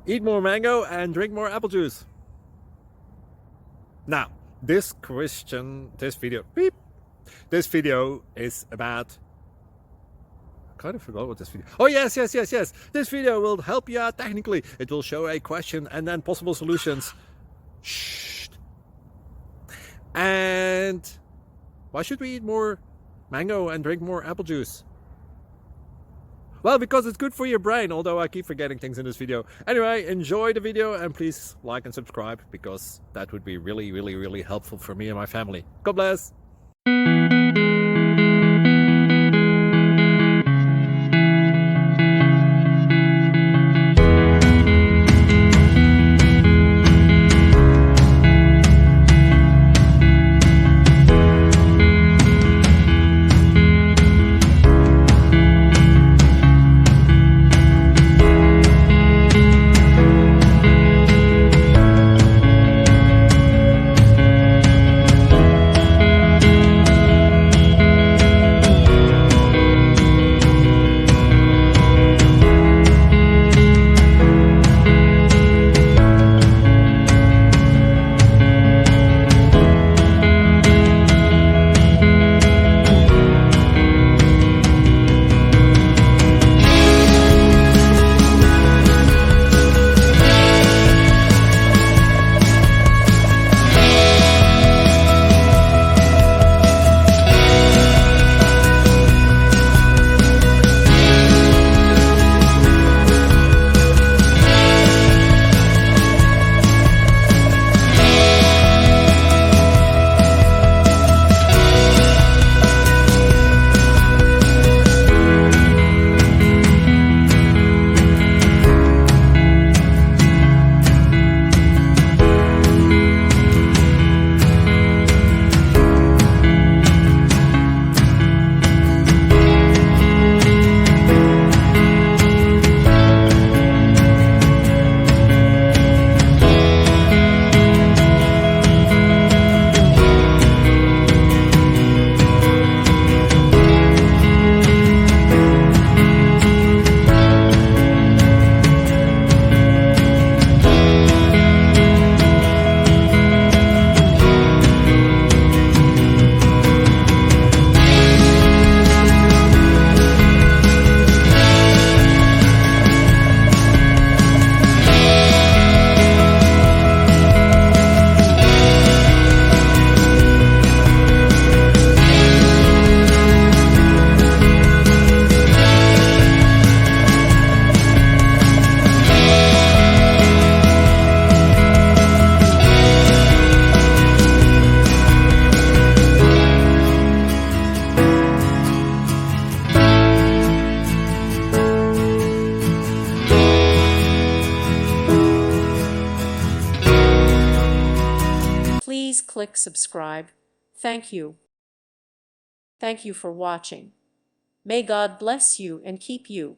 Eat more mango and drink more apple juice. Now, this video is about, I kind of forgot what this video. Oh, yes. This video will help you out technically. It will show a question and then possible solutions. Shh. And why should we eat more mango and drink more apple juice? Well, because it's good for your brain, although I keep forgetting things in this video. Anyway, enjoy the video and please like and subscribe, because that would be really helpful for me and my family. God bless! Please click subscribe. Thank you. Thank you for watching. May God bless you and keep you.